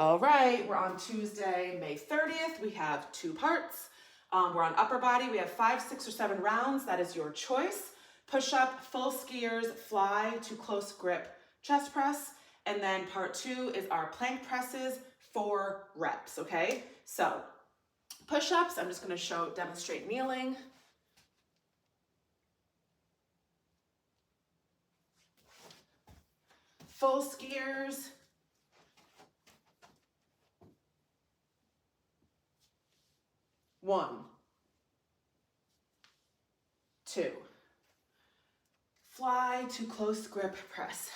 All right, we're on Tuesday, May 30th. We have 2 parts. We're on upper body. We have 5, 6, or 7 rounds. That is your choice. Push up, full skiers, fly to close grip chest press. And then part 2 is our plank presses, 4 reps, okay? So push-ups, I'm just gonna demonstrate kneeling. Full skiers. One, 2. Fly to close grip press.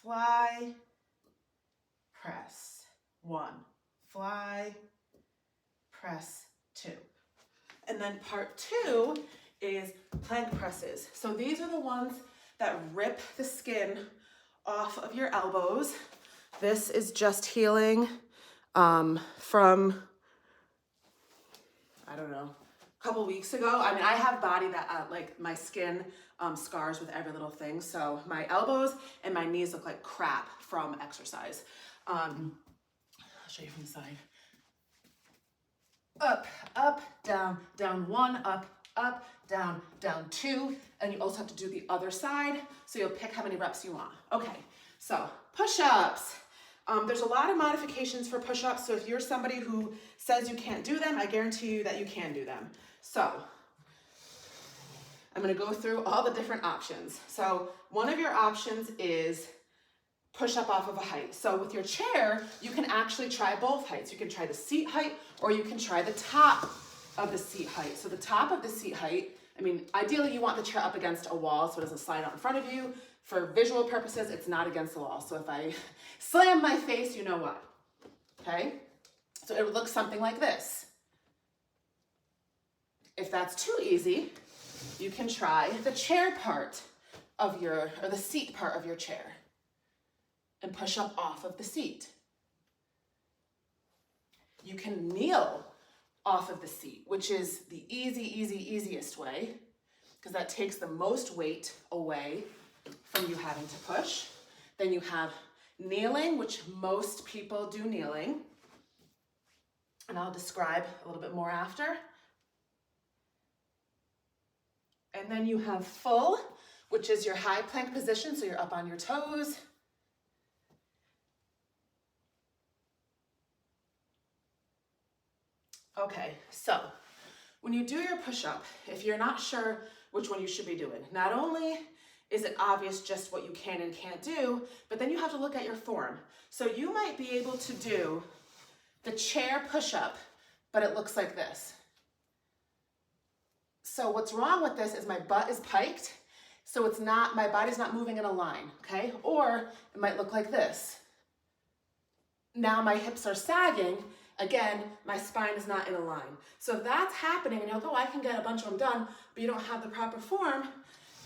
Fly, press. 1. Fly, press. 2. And then part 2 is plank presses. So these are the ones that rip the skin off of your elbows. This is just healing from, I don't know, a couple weeks ago. I mean, I have body that, like my skin scars with every little thing. So my elbows and my knees look like crap from exercise. I'll show you from the side. Up, up, down, down 1, up, up, down, down 2. And you also have to do the other side. So you'll pick how many reps you want. Okay, so push-ups. There's a lot of modifications for push-ups, so if you're somebody who says you can't do them, I guarantee you that you can do them. So I'm gonna go through all the different options. So one of your options is push up off of a height. So with your chair, you can actually try both heights. You can try the seat height, or you can try the top of the seat height. So the top of the seat height, I mean, ideally you want the chair up against a wall so it doesn't slide out in front of you. For visual purposes, it's not against the wall. So if I slam my face, you know what, okay? So it would look something like this. If that's too easy, you can try the chair part of or the seat part of your chair and push up off of the seat. You can kneel off of the seat, which is the easiest way, because that takes the most weight away from you having to push. Then you have kneeling, which most people do kneeling. And I'll describe a little bit more after. And then you have full, which is your high plank position, so you're up on your toes. Okay, so when you do your push-up, if you're not sure which one you should be doing, not only is it obvious just what you can and can't do, but then you have to look at your form. So you might be able to do the chair push-up, but it looks like this. So what's wrong with this is my butt is piked, so my body's not moving in a line, okay? Or it might look like this. Now my hips are sagging. Again, my spine is not in a line. So if that's happening and you're like, oh, I can get a bunch of them done, but you don't have the proper form,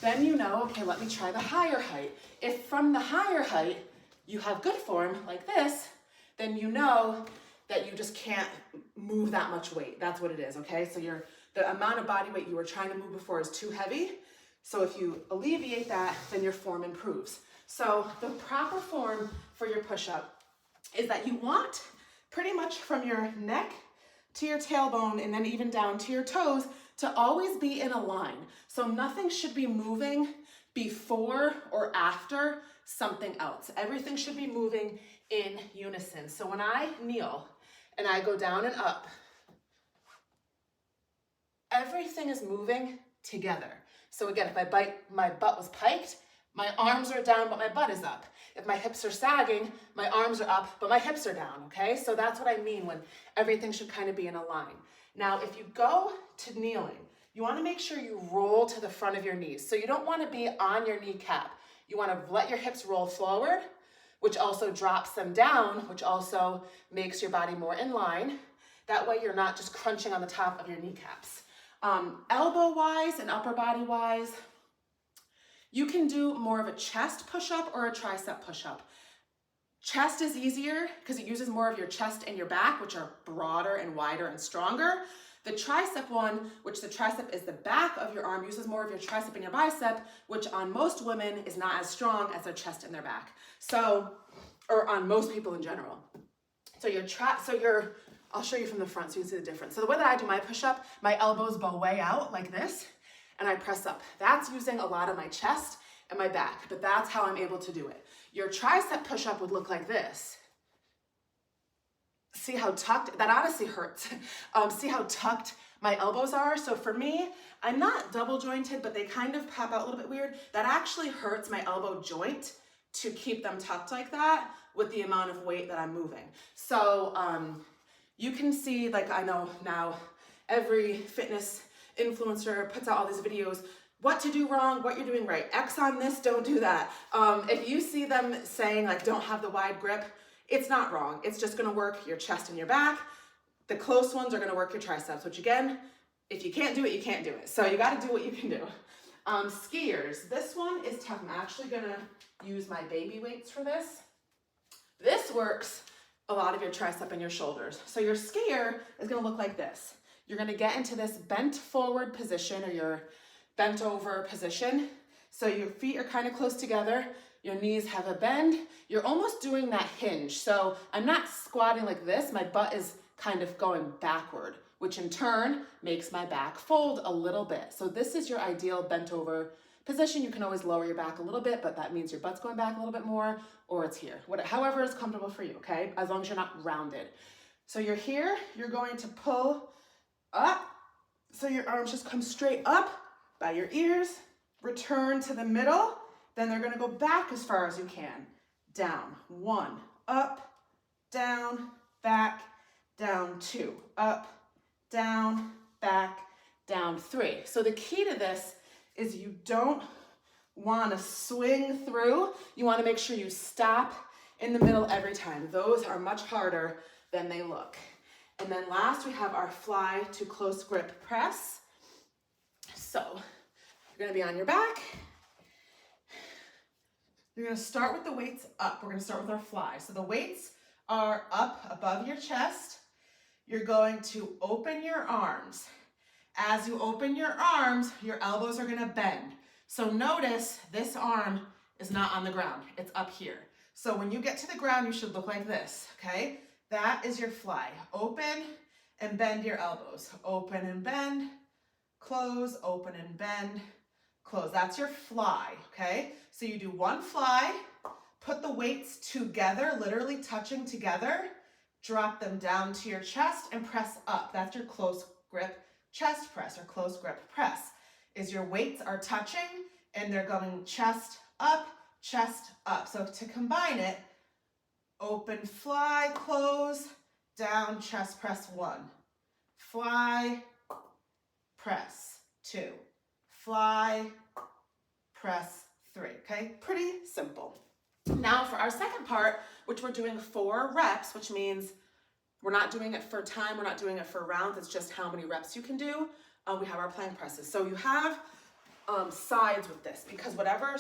then you know, okay, let me try the higher height. If from the higher height you have good form like this, then you know that you just can't move that much weight. That's what it is, okay? So the amount of body weight you were trying to move before is too heavy. So if you alleviate that, then your form improves. So the proper form for your push-up is that you want pretty much from your neck to your tailbone and then even down to your toes to always be in a line. So nothing should be moving before or after something else. Everything should be moving in unison. So when I kneel and I go down and up, everything is moving together. So again, if my butt was piked, my arms are down, but my butt is up. If my hips are sagging, my arms are up, but my hips are down, okay? So that's what I mean when everything should kind of be in a line. Now, if you go to kneeling, you want to make sure you roll to the front of your knees. So you don't want to be on your kneecap. You want to let your hips roll forward, which also drops them down, which also makes your body more in line. That way you're not just crunching on the top of your kneecaps. Elbow-wise and upper body-wise, you can do more of a chest push-up or a tricep push-up. Chest is easier because it uses more of your chest and your back, which are broader and wider and stronger. The tricep one, which the tricep is the back of your arm, uses more of your tricep and your bicep, which on most women is not as strong as their chest and their back. So, or on most people in general. So I'll show you from the front so you can see the difference. So the way that I do my push-up, my elbows bow way out like this, and I press up. That's using a lot of my chest and my back, but that's how I'm able to do it. Your tricep push-up would look like this. See how tucked, that honestly hurts. See how tucked my elbows are? So for me, I'm not double jointed, but they kind of pop out a little bit weird. That actually hurts my elbow joint to keep them tucked like that with the amount of weight that I'm moving. So you can see, like I know now every fitness influencer puts out all these videos, what to do wrong, what you're doing right. X on this, don't do that. If you see them saying like, don't have the wide grip, it's not wrong. It's just gonna work your chest and your back. The close ones are gonna work your triceps, which again, if you can't do it, you can't do it. So you gotta do what you can do. Skiers, this one is tough. I'm actually gonna use my baby weights for this. This works a lot of your tricep and your shoulders. So your skier is gonna look like this. You're gonna get into this bent forward position or your bent over position. So your feet are kind of close together. Your knees have a bend. You're almost doing that hinge. So I'm not squatting like this. My butt is kind of going backward, which in turn makes my back fold a little bit. So this is your ideal bent over position. You can always lower your back a little bit, but that means your butt's going back a little bit more, or it's here. However is comfortable for you, okay? As long as you're not rounded. So you're here, you're going to pull up. So your arms just come straight up by your ears, return to the middle, then they're gonna go back as far as you can. Down, 1, up, down, back, down 2, up, down, back, down 3. So the key to this is you don't want to swing through. You want to make sure you stop in the middle every time. Those are much harder than they look. And then last we have our fly to close grip press. So you're going to be on your back. You're going to start with the weights up. We're going to start with our fly. So the weights are up above your chest. You're going to open your arms. As you open your arms, your elbows are going to bend. So notice this arm is not on the ground. It's up here. So when you get to the ground, you should look like this, okay? That is your fly. Open and bend your elbows. Open and bend, close, open and bend, close. That's your fly, okay? So you do one fly, put the weights together, literally touching together, drop them down to your chest and press up. That's your close grip chest press or close grip press. Is your weights are touching and they're going chest up. So to combine it, open, fly, close, down, chest press 1. Fly, press 2. Fly, press 3. Okay, pretty simple. Now for our second part, which we're doing 4 reps, which means we're not doing it for time, we're not doing it for rounds, it's just how many reps you can do. We have our plank presses. So you have sides with this because whatever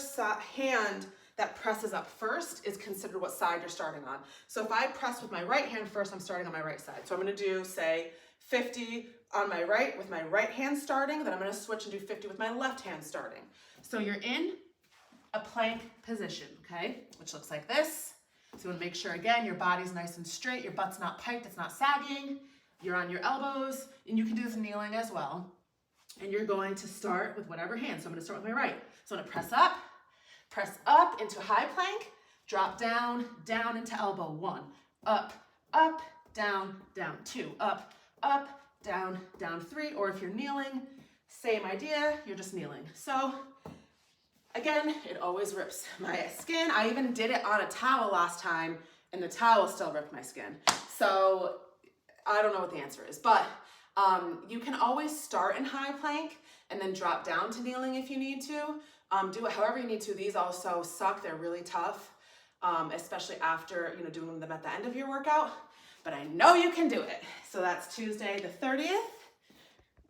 hand that presses up first is considered what side you're starting on. So if I press with my right hand first, I'm starting on my right side. So I'm gonna do, say, 50 on my right with my right hand starting, then I'm gonna switch and do 50 with my left hand starting. So you're in a plank position, okay? Which looks like this. So you wanna make sure, again, your body's nice and straight, your butt's not piked, it's not sagging, you're on your elbows, and you can do this kneeling as well. And you're going to start with whatever hand. So I'm gonna start with my right. So I'm gonna press up into high plank, drop down, down into elbow. 1, up, up, down, down. 2, up, up, down, down. 3, or if you're kneeling, same idea, you're just kneeling. So again, it always rips my skin. I even did it on a towel last time and the towel still ripped my skin. So I don't know what the answer is, but you can always start in high plank and then drop down to kneeling if you need to. Do it however you need to. These also suck. They're really tough, especially after doing them at the end of your workout. But I know you can do it. So that's Tuesday the 30th.